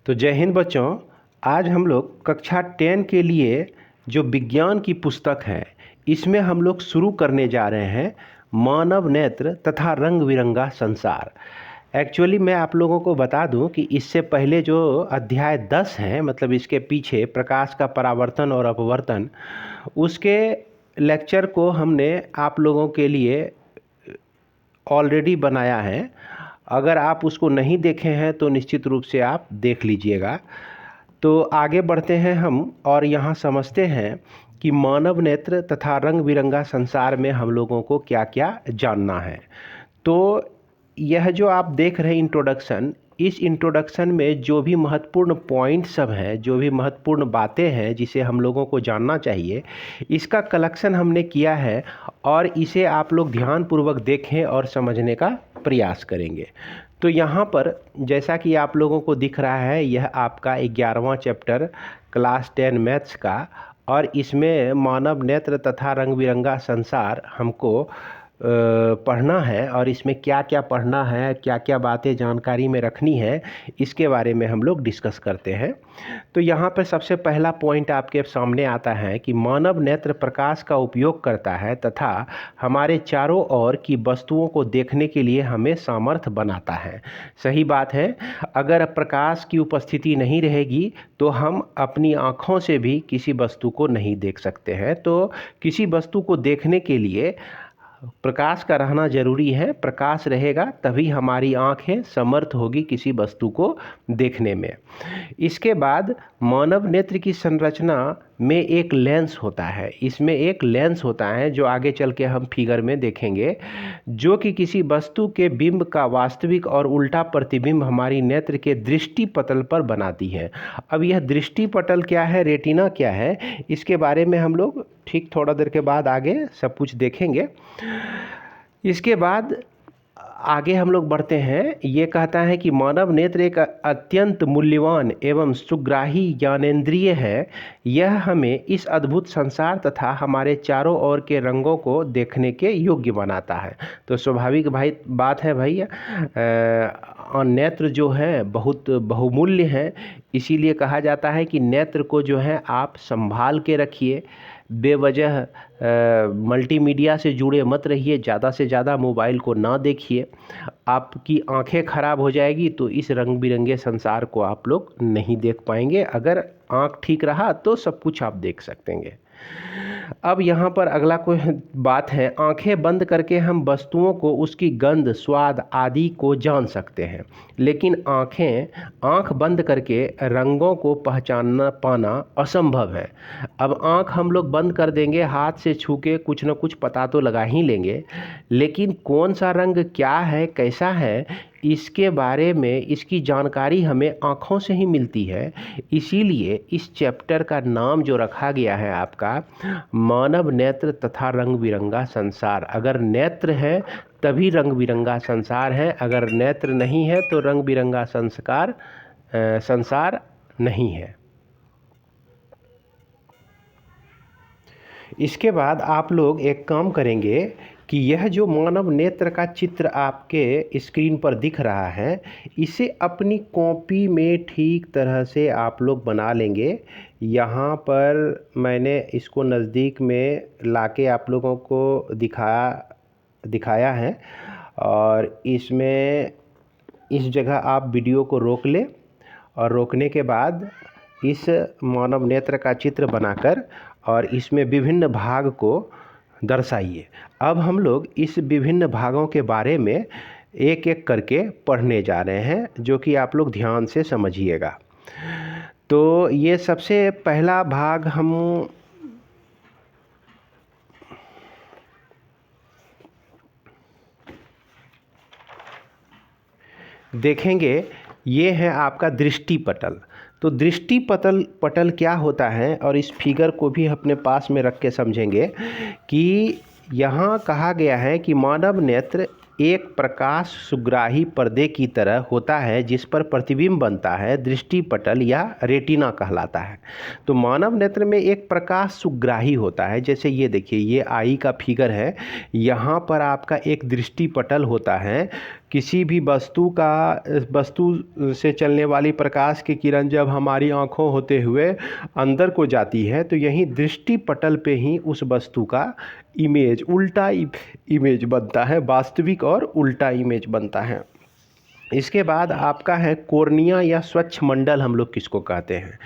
तो जय हिंद बच्चों। आज हम लोग कक्षा 10 के लिए जो विज्ञान की पुस्तक है इसमें हम लोग शुरू करने जा रहे हैं मानव नेत्र तथा रंग बिरंगा संसार। एक्चुअली मैं आप लोगों को बता दूं कि इससे पहले जो अध्याय 10 है, मतलब इसके पीछे प्रकाश का परावर्तन और अपवर्तन, उसके लेक्चर को हमने आप लोगों के लिए ऑलरेडी बनाया है। अगर आप उसको नहीं देखे हैं तो निश्चित रूप से आप देख लीजिएगा। तो आगे बढ़ते हैं हम और यहाँ समझते हैं कि मानव नेत्र तथा रंग बिरंगा संसार में हम लोगों को क्या क्या जानना है। तो यह जो आप देख रहे हैं इंट्रोडक्शन, इस इंट्रोडक्शन में जो भी महत्वपूर्ण पॉइंट सब हैं, जो भी महत्वपूर्ण बातें हैं जिसे हम लोगों को जानना चाहिए, इसका कलेक्शन हमने किया है और इसे आप लोग ध्यानपूर्वक देखें और समझने का प्रयास करेंगे। तो यहाँ पर जैसा कि आप लोगों को दिख रहा है, यह आपका 11वां चैप्टर क्लास 10 मैथ्स का, और इसमें मानव नेत्र तथा रंग बिरंगा संसार हमको पढ़ना है। और इसमें क्या क्या पढ़ना है, क्या क्या बातें जानकारी में रखनी है, इसके बारे में हम लोग डिस्कस करते हैं। तो यहाँ पर सबसे पहला पॉइंट आपके सामने आता है कि मानव नेत्र प्रकाश का उपयोग करता है तथा हमारे चारों ओर की वस्तुओं को देखने के लिए हमें सामर्थ्य बनाता है। सही बात है। अगर प्रकाश की उपस्थिति नहीं रहेगी तो हम अपनी आँखों से भी किसी वस्तु को नहीं देख सकते हैं। तो किसी वस्तु को देखने के लिए प्रकाश का रहना जरूरी है। प्रकाश रहेगा तभी हमारी आंखें समर्थ होगी किसी वस्तु को देखने में। इसके बाद मानव नेत्र की संरचना में एक लेंस होता है। इसमें एक लेंस होता है जो आगे चल के हम फिगर में देखेंगे, जो कि किसी वस्तु के बिंब का वास्तविक और उल्टा प्रतिबिंब हमारी नेत्र के दृष्टि पटल पर बनाती है। अब यह दृष्टि पटल क्या है, रेटिना क्या है, इसके बारे में हम लोग ठीक थोड़ा देर के बाद आगे सब कुछ देखेंगे। इसके बाद आगे हम लोग बढ़ते हैं। ये कहता है कि मानव नेत्र एक अत्यंत मूल्यवान एवं सुग्राही ज्ञानेंद्रिय है। यह हमें इस अद्भुत संसार तथा हमारे चारों ओर के रंगों को देखने के योग्य बनाता है। तो स्वाभाविक बात है भाई, नेत्र जो है बहुत बहुमूल्य है। इसीलिए कहा जाता है कि नेत्र को जो है आप संभाल के रखिए, बेवजह मल्टीमीडिया से जुड़े मत रहिए, ज़्यादा से ज़्यादा मोबाइल को ना देखिए। आपकी आंखें खराब हो जाएगी तो इस रंग बिरंगे संसार को आप लोग नहीं देख पाएंगे। अगर आंख ठीक रहा तो सब कुछ आप देख सकेंगे। अब यहाँ पर अगला कोई बात है, आंखें बंद करके हम वस्तुओं को उसकी गंध, स्वाद आदि को जान सकते हैं, लेकिन आंख बंद करके रंगों को पहचानना पाना असंभव है। अब आंख हम लोग बंद कर देंगे, हाथ से छू के कुछ ना कुछ पता तो लगा ही लेंगे, लेकिन कौन सा रंग क्या है, कैसा है, इसके बारे में इसकी जानकारी हमें आँखों से ही मिलती है। इसीलिए इस चैप्टर का नाम जो रखा गया है आपका मानव नेत्र तथा रंग बिरंगा संसार। अगर नेत्र है तभी रंग बिरंगा संसार है, अगर नेत्र नहीं है तो रंग बिरंगा संसार नहीं है। इसके बाद आप लोग एक काम करेंगे कि यह जो मानव नेत्र का चित्र आपके स्क्रीन पर दिख रहा है, इसे अपनी कॉपी में ठीक तरह से आप लोग बना लेंगे। यहाँ पर मैंने इसको नज़दीक में लाके आप लोगों को दिखाया है, और इसमें इस जगह आप वीडियो को रोक लें और रोकने के बाद इस मानव नेत्र का चित्र बनाकर और इसमें विभिन्न भाग को दर्शाइए। अब हम लोग इस विभिन्न भागों के बारे में एक एक करके पढ़ने जा रहे हैं, जो कि आप लोग ध्यान से समझिएगा। तो ये सबसे पहला भाग हम देखेंगे। ये है आपका दृष्टि पटल। तो दृष्टि पटल क्या होता है, और इस फिगर को भी अपने पास में रख के समझेंगे कि यहाँ कहा गया है कि मानव नेत्र एक प्रकाश सुग्राही पर्दे की तरह होता है जिस पर प्रतिबिंब बनता है, दृष्टि पटल या रेटिना कहलाता है। तो मानव नेत्र में एक प्रकाश सुग्राही होता है। जैसे ये देखिए, ये आई का फिगर है, यहाँ पर आपका एक दृष्टि पटल होता है किसी भी वस्तु से चलने वाली प्रकाश की किरण जब हमारी आँखों होते हुए अंदर को जाती है तो यहीं दृष्टि पटल पे ही उस वस्तु का इमेज उल्टा इमेज बनता है, वास्तविक और उल्टा इमेज बनता है। इसके बाद आपका है कोर्निया या स्वच्छ मंडल, हम लोग किसको कहते हैं।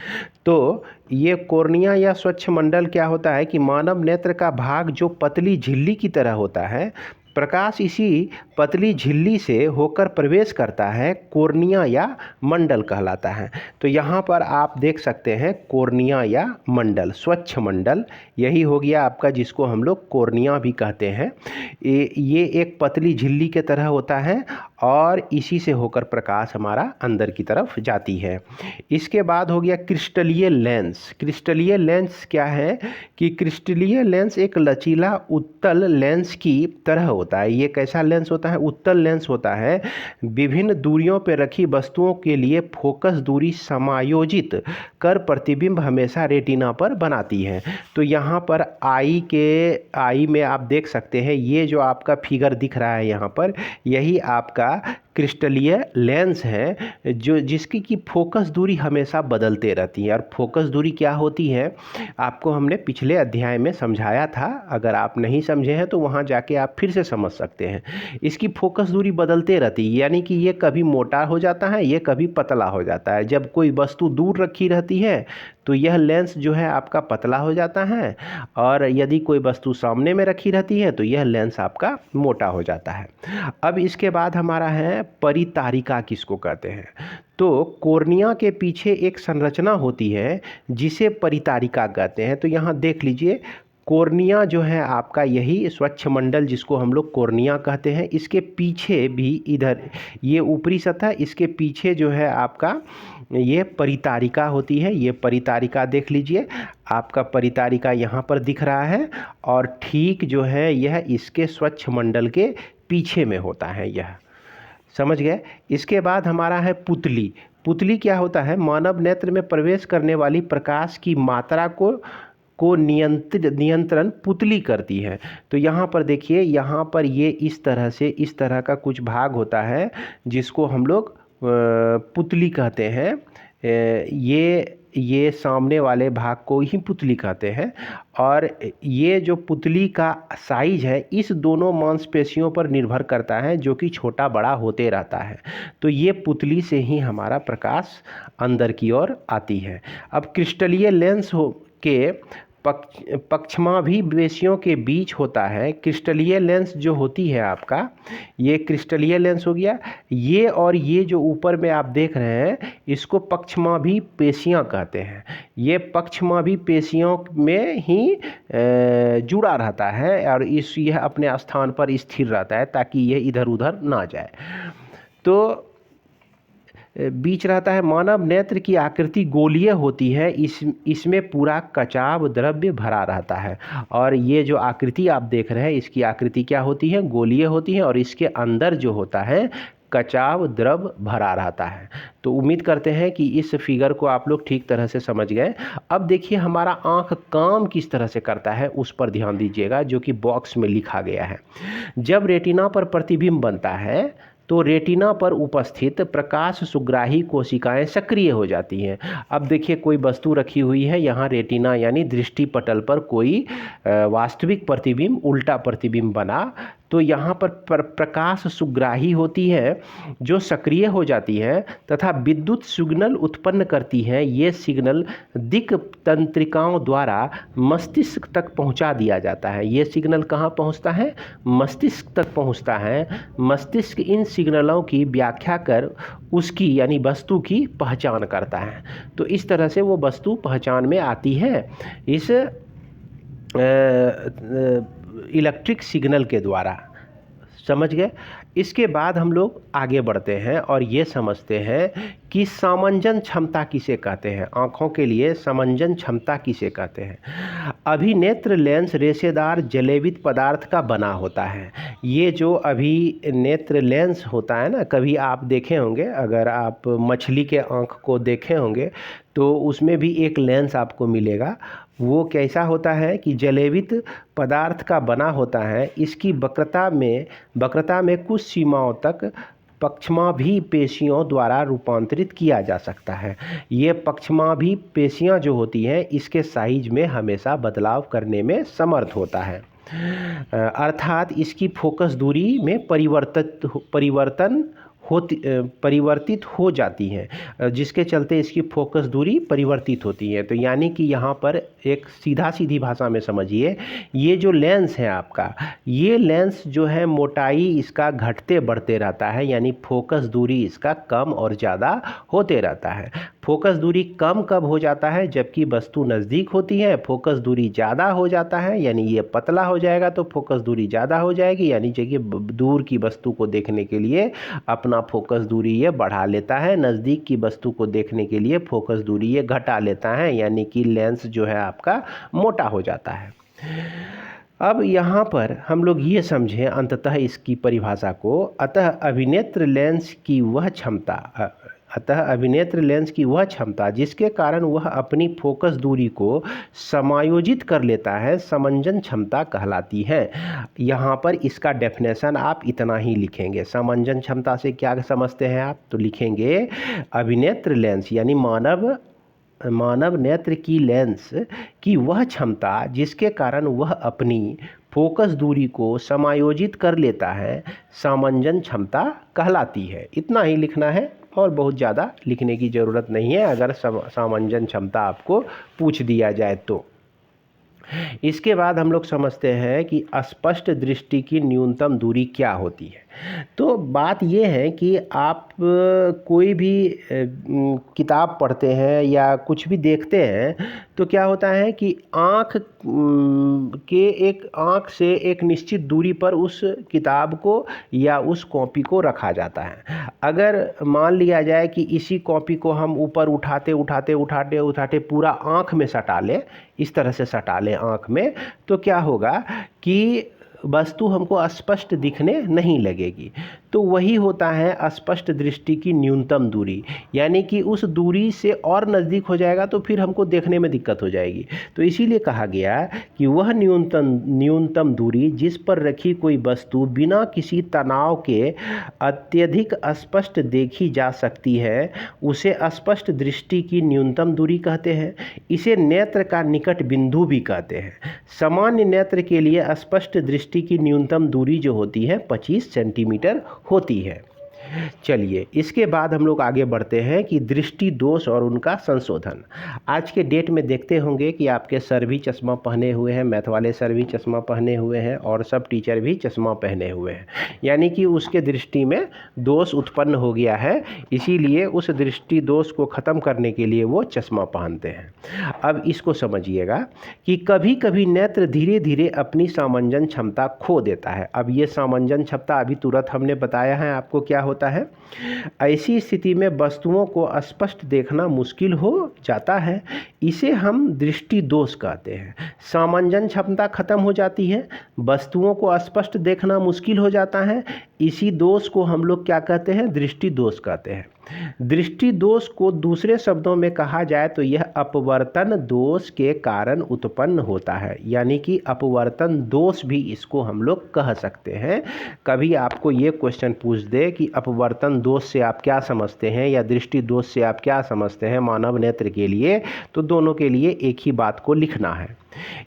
तो ये कोर्निया या स्वच्छ मंडल क्या होता है कि मानव नेत्र का भाग जो पतली झिल्ली की तरह होता है, प्रकाश इसी पतली झिल्ली से होकर प्रवेश करता है, कोर्निया या मंडल कहलाता है। तो यहाँ पर आप देख सकते हैं कोर्निया या मंडल, स्वच्छ मंडल यही हो गया आपका, जिसको हम लोग कोर्निया भी कहते हैं। ये एक पतली झिल्ली के तरह होता है और इसी से होकर प्रकाश हमारा अंदर की तरफ जाती है। इसके बाद हो गया क्रिस्टलीय लेंस। क्रिस्टलीय लेंस क्या है कि क्रिस्टलीय लेंस एक लचीला उत्तल लेंस की तरह होता है। ये कैसा लेंस होता है? उत्तल लेंस होता है। विभिन्न दूरियों पर रखी वस्तुओं के लिए फोकस दूरी समायोजित कर प्रतिबिंब हमेशा रेटिना पर बनाती है। तो यहाँ पर आई में आप देख सकते हैं, ये जो आपका फिगर दिख रहा है यहाँ पर, यही आपका क्रिस्टलीय लेंस है, जो जिसकी की फोकस दूरी हमेशा बदलते रहती है। और फोकस दूरी क्या होती है आपको हमने पिछले अध्याय में समझाया था, अगर आप नहीं समझे हैं तो वहाँ जाके आप फिर से समझ सकते हैं। इसकी फोकस दूरी बदलते रहती है, यानी कि ये कभी मोटा हो जाता है, ये कभी पतला हो जाता है। जब कोई वस्तु दूर रखी रहती है तो यह लेंस जो है आपका पतला हो जाता है, और यदि कोई वस्तु सामने में रखी रहती है तो यह लेंस आपका मोटा हो जाता है। अब इसके बाद हमारा है परितारिका, किसको कहते हैं। तो कोर्निया के पीछे एक संरचना होती है जिसे परितारिका कहते हैं। तो यहाँ देख लीजिए, कोर्निया जो है आपका यही स्वच्छ मंडल जिसको हम लोग कोर्निया कहते हैं, इसके पीछे भी इधर ये ऊपरी सतह, इसके पीछे जो है आपका ये परितारिका होती है। ये परितारिका देख लीजिए, आपका परितारिका यहाँ पर दिख रहा है, और ठीक जो है यह इसके स्वच्छ मंडल के पीछे में होता है, यह समझ गए। इसके बाद हमारा है पुतली। पुतली क्या होता है? मानव नेत्र में प्रवेश करने वाली प्रकाश की मात्रा को नियंत्रण पुतली करती है। तो यहाँ पर देखिए, यहाँ पर ये इस तरह का कुछ भाग होता है जिसको हम लोग पुतली कहते हैं। ये सामने वाले भाग को ही पुतली कहते हैं। और ये जो पुतली का साइज है इस दोनों मांसपेशियों पर निर्भर करता है, जो कि छोटा बड़ा होते रहता है। तो ये पुतली से ही हमारा प्रकाश अंदर की ओर आती है। अब क्रिस्टलीय लेंस के पक्षमाभिवेशियों के बीच होता है। क्रिस्टलीय लेंस जो होती है आपका, ये क्रिस्टलीय लेंस हो गया। ये और ये जो ऊपर में आप देख रहे हैं इसको पक्षमाभिपेशियाँ कहते हैं। ये पक्षमाभिपेशियों में ही जुड़ा रहता है, और यह अपने स्थान पर स्थिर रहता है ताकि यह इधर उधर ना जाए। तो बीच रहता है। मानव नेत्र की आकृति गोलीय होती है, इसमें पूरा कचाव द्रव्य भरा रहता है। और ये जो आकृति आप देख रहे हैं इसकी आकृति क्या होती है? गोलीय होती है, और इसके अंदर जो होता है कचाव द्रव भरा रहता है। तो उम्मीद करते हैं कि इस फिगर को आप लोग ठीक तरह से समझ गए। अब देखिए हमारा आँख काम किस तरह से करता है उस पर ध्यान दीजिएगा, जो कि बॉक्स में लिखा गया है। जब रेटिना पर प्रतिबिंब बनता है तो रेटिना पर उपस्थित प्रकाश सुग्राही कोशिकाएं सक्रिय हो जाती हैं। अब देखिए कोई वस्तु रखी हुई है, यहाँ रेटिना यानी दृष्टि पटल पर कोई वास्तविक प्रतिबिंब, उल्टा प्रतिबिंब बना, तो यहाँ पर प्रकाश सुग्राही होती है जो सक्रिय हो जाती है तथा विद्युत सिग्नल उत्पन्न करती है। ये सिग्नल दिक् तंत्रिकाओं द्वारा मस्तिष्क तक पहुँचा दिया जाता है। ये सिग्नल कहाँ पहुँचता है? मस्तिष्क तक पहुँचता है। मस्तिष्क इन सिग्नलों की व्याख्या कर उसकी यानी वस्तु की पहचान करता है। तो इस तरह से वो वस्तु पहचान में आती है इस इलेक्ट्रिक सिग्नल के द्वारा। समझ गए। इसके बाद हम लोग आगे बढ़ते हैं और ये समझते हैं कि सामंजन क्षमता किसे कहते हैं। आँखों के लिए सामंजन क्षमता किसे कहते हैं। अभिनेत्र लेंस रेशेदार जलेवित पदार्थ का बना होता है। ये जो अभिनेत्र लेंस होता है ना, कभी आप देखे होंगे, अगर आप मछली के आँख को देखे होंगे तो उसमें भी एक लेंस आपको मिलेगा। वो कैसा होता है कि जलेवित पदार्थ का बना होता है। इसकी वक्रता में कुछ सीमाओं तक पक्षमाभी पेशियों द्वारा रूपांतरित किया जा सकता है। ये पक्षमाभी पेशियां जो होती हैं इसके साइज में हमेशा बदलाव करने में समर्थ होता है, अर्थात इसकी फोकस दूरी में परिवर्तित हो जाती हैं, जिसके चलते इसकी फोकस दूरी परिवर्तित होती है। तो यानी कि यहाँ पर एक सीधी भाषा में समझिए, ये जो लेंस है आपका, ये लेंस जो है मोटाई इसका घटते बढ़ते रहता है, यानी फोकस दूरी इसका कम और ज़्यादा होते रहता है। फोकस दूरी कम कब हो जाता है? जबकि वस्तु नज़दीक होती है। फोकस दूरी ज़्यादा हो जाता है, यानी ये पतला हो जाएगा तो फोकस दूरी ज़्यादा हो जाएगी, यानी कि दूर की वस्तु को देखने के लिए अपना फोकस दूरी ये बढ़ा लेता है, नज़दीक की वस्तु को देखने के लिए फोकस दूरी ये घटा लेता है, यानी कि लेंस जो है आपका मोटा हो जाता है। अब यहाँ पर हम लोग ये समझें अंततः इसकी परिभाषा को, अतः अभिनेत्र लेंस की वह क्षमता जिसके कारण वह अपनी फोकस दूरी को समायोजित कर लेता है, समंजन क्षमता कहलाती है। यहाँ पर इसका डेफिनेशन आप इतना ही लिखेंगे। समंजन क्षमता से क्या समझते हैं आप? तो लिखेंगे अभिनेत्र लेंस यानी मानव नेत्र की लेंस की वह क्षमता जिसके कारण वह अपनी फोकस दूरी को समायोजित कर लेता है, समंजन क्षमता कहलाती है। इतना ही लिखना है और बहुत ज़्यादा लिखने की ज़रूरत नहीं है अगर समंजन क्षमता आपको पूछ दिया जाए तो। इसके बाद हम लोग समझते हैं कि स्पष्ट दृष्टि की न्यूनतम दूरी क्या होती है। तो बात ये है कि आप कोई भी किताब पढ़ते हैं या कुछ भी देखते हैं तो क्या होता है कि आँख से एक निश्चित दूरी पर उस किताब को या उस कॉपी को रखा जाता है। अगर मान लिया जाए कि इसी कॉपी को हम ऊपर उठाते पूरा आँख में सटा लें, इस तरह से सटा लें आँख में, तो क्या होगा कि वस्तु हमको स्पष्ट दिखने नहीं लगेगी। तो वही होता है स्पष्ट दृष्टि की न्यूनतम दूरी, यानी कि उस दूरी से और नज़दीक हो जाएगा तो फिर हमको देखने में दिक्कत हो जाएगी। तो इसीलिए कहा गया कि वह न्यूनतम दूरी जिस पर रखी कोई वस्तु बिना किसी तनाव के अत्यधिक स्पष्ट देखी जा सकती है उसे स्पष्ट दृष्टि की न्यूनतम दूरी कहते हैं। इसे नेत्र का निकट बिंदु भी कहते हैं। सामान्य नेत्र के लिए स्पष्ट दृष्टि की न्यूनतम दूरी जो होती है 25 सेंटीमीटर होती है। चलिए इसके बाद हम लोग आगे बढ़ते हैं कि दृष्टि दोष और उनका संशोधन। आज के डेट में देखते होंगे कि आपके सर भी चश्मा पहने हुए हैं, मैथ वाले सर भी चश्मा पहने हुए हैं और सब टीचर भी चश्मा पहने हुए हैं, यानी कि उसके दृष्टि में दोष उत्पन्न हो गया है, इसीलिए उस दृष्टि दोष को ख़त्म करने के लिए वो चश्मा पहनते हैं। अब इसको समझिएगा कि कभी कभी नेत्र धीरे धीरे अपनी सामंजन क्षमता खो देता है। अब ये सामंजन क्षमता अभी तुरंत हमने बताया है आपको क्या होता है। ऐसी स्थिति में वस्तुओं को स्पष्ट देखना मुश्किल हो जाता है, इसे हम दृष्टि दोष कहते हैं। सामंजन क्षमता खत्म हो जाती है, वस्तुओं को स्पष्ट देखना मुश्किल हो जाता है, इसी दोष को हम लोग क्या कहते हैं? दृष्टि दोष कहते हैं। दृष्टि दोष को दूसरे शब्दों में कहा जाए तो यह अपवर्तन दोष के कारण उत्पन्न होता है, यानी कि अपवर्तन दोष भी इसको हम लोग कह सकते हैं। कभी आपको ये क्वेश्चन पूछ दे कि अपवर्तन दोष से आप क्या समझते हैं या दृष्टि दोष से आप क्या समझते हैं मानव नेत्र के लिए, तो दोनों के लिए एक ही बात को लिखना है।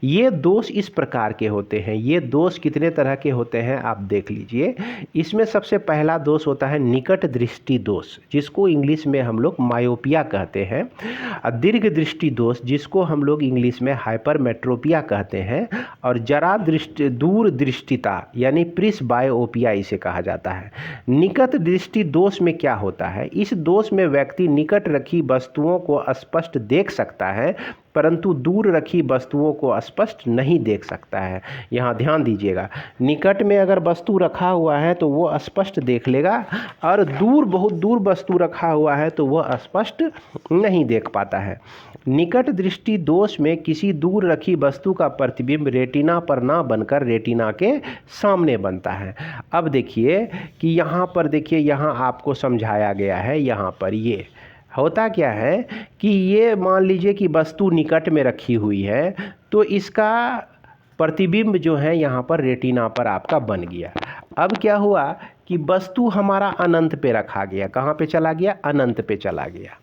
ये दोष इस प्रकार के होते हैं। ये दोष कितने तरह के होते हैं आप देख लीजिए। इसमें सबसे पहला दोष होता है निकट दृष्टि दोष, जिसको इंग्लिश में हम लोग मायोपिया कहते हैं। दीर्घ दृष्टि दोष जिसको हम लोग इंग्लिश में हाइपरमेट्रोपिया कहते हैं, और जरा दूर दृष्टिता यानी प्रिस्बायोपिया इसे कहा जाता है। निकट दृष्टि दोष में क्या होता है? इस दोष में व्यक्ति निकट रखी वस्तुओं को स्पष्ट देख सकता है परंतु दूर रखी वस्तुओं को स्पष्ट नहीं देख सकता है। यहाँ ध्यान दीजिएगा, निकट में अगर वस्तु रखा हुआ है तो वो स्पष्ट देख लेगा, और बहुत दूर वस्तु रखा हुआ है तो वो स्पष्ट नहीं देख पाता है। निकट दृष्टि दोष में किसी दूर रखी वस्तु का प्रतिबिंब रेटिना पर ना बनकर रेटिना के सामने बनता है। अब देखिए कि यहाँ पर देखिए, यहाँ आपको समझाया गया है। यहाँ पर ये होता क्या है कि ये मान लीजिए कि वस्तु निकट में रखी हुई है तो इसका प्रतिबिंब जो है यहाँ पर रेटिना पर आपका बन गया। अब क्या हुआ कि वस्तु हमारा अनंत पे रखा गया, कहाँ पे चला गया, अनंत पे चला गया।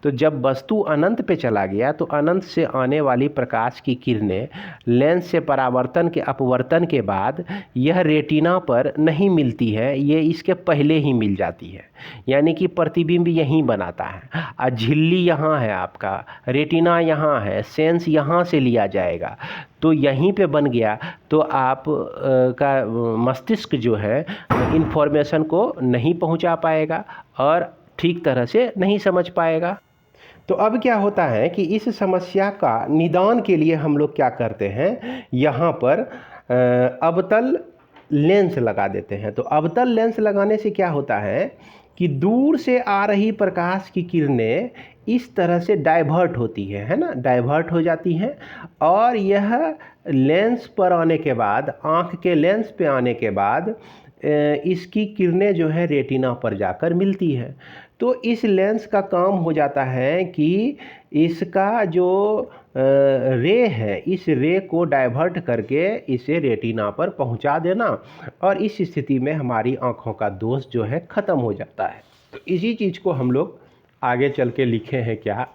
तो जब वस्तु अनंत पे चला गया तो अनंत से आने वाली प्रकाश की किरणें लेंस से परावर्तन के अपवर्तन के बाद यह रेटिना पर नहीं मिलती है, ये इसके पहले ही मिल जाती है, यानी कि प्रतिबिंब यहीं बनाता है। और झिल्ली यहाँ है, आपका रेटिना यहाँ है, सेंस यहाँ से लिया जाएगा, तो यहीं पे बन गया। तो आप का मस्तिष्क जो है इन्फॉर्मेशन को नहीं पहुंचा पाएगा और ठीक तरह से नहीं समझ पाएगा। तो अब क्या होता है कि इस समस्या का निदान के लिए हम लोग क्या करते हैं, यहाँ पर अवतल लेंस लगा देते हैं। तो अवतल लेंस लगाने से क्या होता है कि दूर से आ रही प्रकाश की किरणें इस तरह से डाइवर्ट होती है ना, डाइवर्ट हो जाती हैं, और यह लेंस पर आने के बाद, आँख के लेंस पे आने के बाद इसकी किरणें जो है रेटिना पर जाकर मिलती है। तो इस लेंस का काम हो जाता है कि इसका जो रे है, इस रे को डाइवर्ट करके इसे रेटिना पर पहुंचा देना, और इस स्थिति में हमारी आँखों का दोष जो है ख़त्म हो जाता है। तो इसी चीज़ को हम लोग आगे चल के लिखे हैं क्या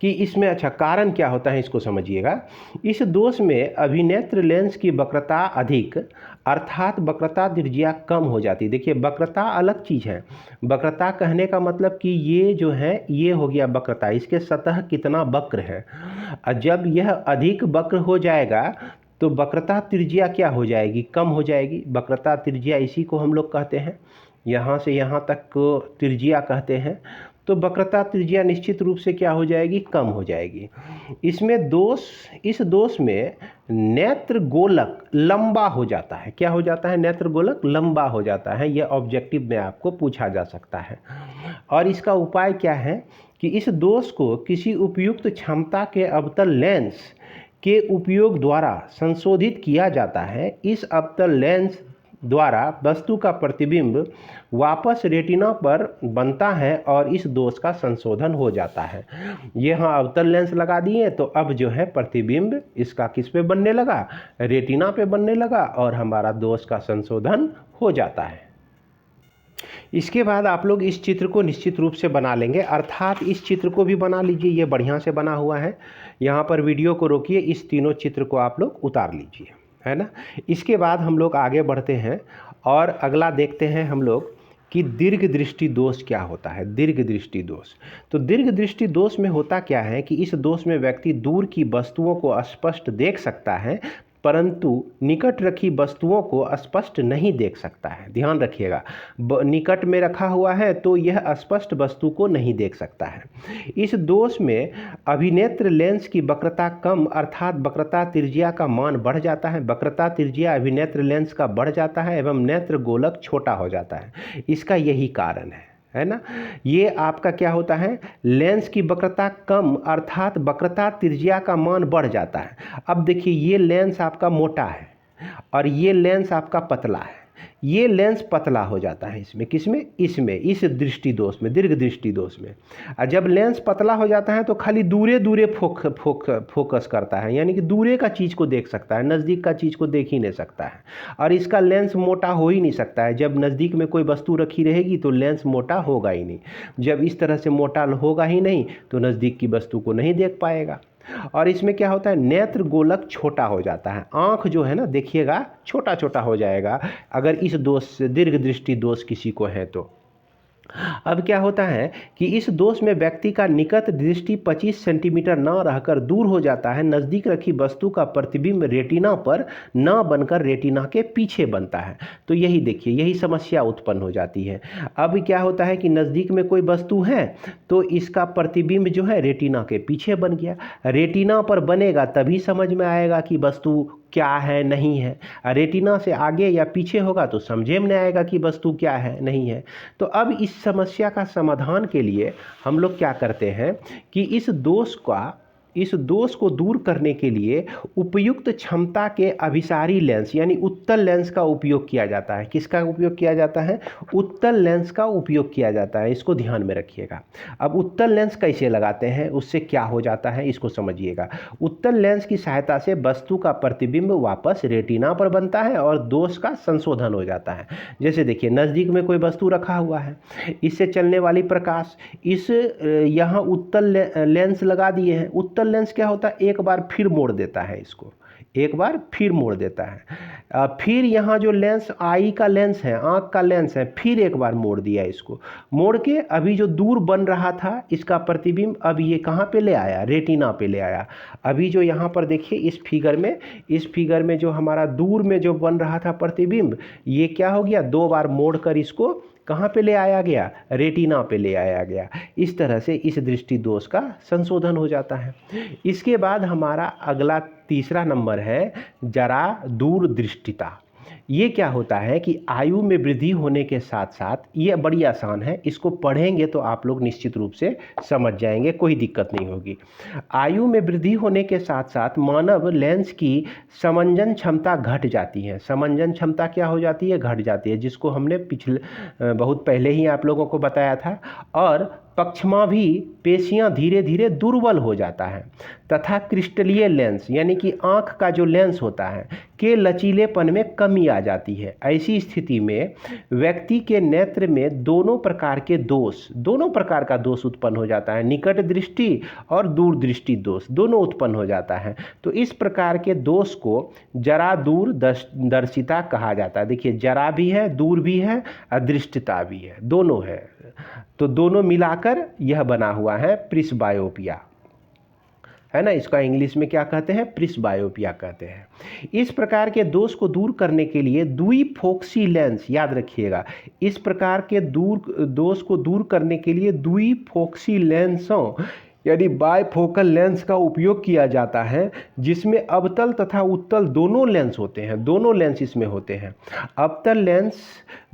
कि इसमें अच्छा कारण क्या होता है, इसको समझिएगा। इस दोष में अभिनेत्र लेंस की वक्रता अधिक, अर्थात वक्रता त्रिज्या कम हो जाती है। देखिए वक्रता अलग चीज़ है, वक्रता कहने का मतलब कि ये जो है ये हो गया वक्रता, इसके सतह कितना वक्र है, और जब यह अधिक वक्र हो जाएगा तो वक्रता त्रिज्या क्या हो जाएगी, कम हो जाएगी। वक्रता त्रिज्या इसी को हम लोग कहते हैं, यहाँ से यहाँ तक को त्रिज्या कहते हैं। तो वक्रता त्रिज्या निश्चित रूप से क्या हो जाएगी, कम हो जाएगी। इसमें दोष, इस दोष में नेत्र गोलक लंबा हो जाता है। क्या हो जाता है, नेत्र गोलक लंबा हो जाता है। यह ऑब्जेक्टिव में आपको पूछा जा सकता है। और इसका उपाय क्या है कि इस दोष को किसी उपयुक्त क्षमता के अवतल लेंस के उपयोग द्वारा संशोधित किया जाता है। इस अवतल लेंस द्वारा वस्तु का प्रतिबिंब वापस रेटिना पर बनता है और इस दोष का संशोधन हो जाता है। यहाँ अवतल लेंस लगा दिए तो अब जो है प्रतिबिंब इसका किस पे बनने लगा, रेटिना पे बनने लगा, और हमारा दोष का संशोधन हो जाता है। इसके बाद आप लोग इस चित्र को निश्चित रूप से बना लेंगे, अर्थात इस चित्र को भी बना लीजिए, ये बढ़िया से बना हुआ है। यहाँ पर वीडियो को रोकिए, इस तीनों चित्र को आप लोग उतार लीजिए, है ना। इसके बाद हम लोग आगे बढ़ते हैं और अगला देखते हैं हम लोग कि दीर्घ दृष्टि दोष क्या होता है। दीर्घ दृष्टि दोष, तो दीर्घ दृष्टि दोष में होता क्या है कि इस दोष में व्यक्ति दूर की वस्तुओं को स्पष्ट देख सकता है परंतु निकट रखी वस्तुओं को स्पष्ट नहीं देख सकता है। ध्यान रखिएगा, निकट में रखा हुआ है तो यह स्पष्ट वस्तु को नहीं देख सकता है। इस दोष में अभिनेत्र लेंस की वक्रता कम अर्थात वक्रता त्रिज्या का मान बढ़ जाता है। वक्रता त्रिज्या अभिनेत्र लेंस का बढ़ जाता है एवं नेत्र गोलक छोटा हो जाता है। इसका यही कारण है ना। ये आपका क्या होता है, लेंस की वक्रता कम अर्थात वक्रता त्रिज्या का मान बढ़ जाता है। अब देखिए ये लेंस आपका मोटा है और ये लेंस आपका पतला है। ये लेंस पतला हो जाता है इसमें, किसमें, इसमें, इस दृष्टि दोष में, दीर्घ दृष्टि दोष में। और जब लेंस पतला हो जाता है तो खाली दूरे दूरे फोकस करता है, यानी कि दूरे का चीज़ को देख सकता है, नज़दीक का चीज़ को देख ही नहीं सकता है। और इसका लेंस मोटा हो ही नहीं सकता है। जब नज़दीक में कोई वस्तु रखी रहेगी तो लेंस मोटा होगा ही नहीं। जब इस तरह से मोटा होगा ही नहीं तो नज़दीक की वस्तु को नहीं देख पाएगा। और इसमें क्या होता है, नेत्र गोलक छोटा हो जाता है। आँख जो है ना, देखिएगा छोटा छोटा हो जाएगा अगर इस दोष से, दीर्घ दृष्टि दोष किसी को है तो। अब क्या होता है कि इस दोष में व्यक्ति का निकट दृष्टि 25 सेंटीमीटर न रहकर दूर हो जाता है। नज़दीक रखी वस्तु का प्रतिबिंब रेटिना पर न बनकर रेटिना के पीछे बनता है। तो यही देखिए, यही समस्या उत्पन्न हो जाती है। अब क्या होता है कि नज़दीक में कोई वस्तु है तो इसका प्रतिबिंब जो है रेटिना के पीछे बन गया। रेटिना पर बनेगा तभी समझ में आएगा कि वस्तु क्या है नहीं है। रेटिना से आगे या पीछे होगा तो समझे में नहीं आएगा कि वस्तु क्या है नहीं है। तो अब इस समस्या का समाधान के लिए हम लोग क्या करते हैं कि इस दोष का इस दोष को दूर करने के लिए उपयुक्त क्षमता के अभिसारी लेंस यानी उत्तल लेंस का उपयोग किया जाता है। किसका उपयोग किया जाता है? उत्तल लेंस का उपयोग किया जाता है। इसको ध्यान में रखिएगा। अब उत्तल लेंस कैसे लगाते हैं, उससे क्या हो जाता है, इसको समझिएगा। उत्तल लेंस की सहायता से वस्तु का प्रतिबिंब वापस रेटिना पर बनता है और दोष का संशोधन हो जाता है। जैसे देखिए, नज़दीक में कोई वस्तु रखा हुआ है, इससे चलने वाली प्रकाश, इस यहाँ उत्तल लेंस लगा दिए हैं। उत्तल लेंस क्या होता है, एक बार फिर मोड़ देता है इसको, एक बार फिर मोड़ देता है। फिर यहाँ जो लेंस आई का लेंस है, आँख का लेंस है, फिर एक बार मोड़ दिया इसको। मोड़ के अभी जो दूर बन रहा था इसका प्रतिबिंब अब ये कहाँ पे ले आया, रेटिना पे ले आया। अभी जो यहाँ पर देखिए इस फिगर में जो हमारा दूर में जो बन रहा था प्रतिबिंब, ये क्या हो गया, दो बार मोड़ कर इसको कहाँ पे ले आया गया, रेटिना पे ले आया गया। इस तरह से इस दृष्टि दोष का संशोधन हो जाता है। इसके बाद हमारा अगला तीसरा नंबर है जरा दूरदृष्टिता। ये क्या होता है कि आयु में वृद्धि होने के साथ साथ, ये बड़ी आसान है, इसको पढ़ेंगे तो आप लोग निश्चित रूप से समझ जाएंगे, कोई दिक्कत नहीं होगी। आयु में वृद्धि होने के साथ साथ मानव लेंस की समंजन क्षमता घट जाती है। समंजन क्षमता क्या हो जाती है, घट जाती है, जिसको हमने बहुत पहले ही आप लोगों को बताया था। और पक्षमा भी पेशियां धीरे धीरे दुर्बल हो जाता है तथा क्रिस्टलीय लेंस यानी कि आँख का जो लेंस होता है के लचीलेपन में कमी आ जाती है। ऐसी स्थिति में व्यक्ति के नेत्र में दोनों प्रकार का दोष उत्पन्न हो जाता है। निकट दृष्टि और दूरदृष्टि दोष दोनों उत्पन्न हो जाता है। तो इस प्रकार के दोष को जरा दूरदर्शिता कहा जाता है। देखिए, जरा भी है, दूर भी है, अदृष्टता भी है, दोनों है। तो दोनों मिलाकर यह बना हुआ है प्रिस्बायोपिया, है ना। इसका इंग्लिश में क्या कहते हैं, प्रिस्बायोपिया कहते हैं। इस प्रकार के दोष को दूर करने के लिए द्विफोक्सी लेंस, याद रखिएगा, इस प्रकार के दोष को दूर करने के लिए द्विफोक्सी लेंसों यानी बायफोकल लेंस का उपयोग किया जाता है, जिसमें अवतल तथा उत्तल दोनों लेंस होते हैं, दोनों लेंस इसमें होते हैं। अवतल लेंस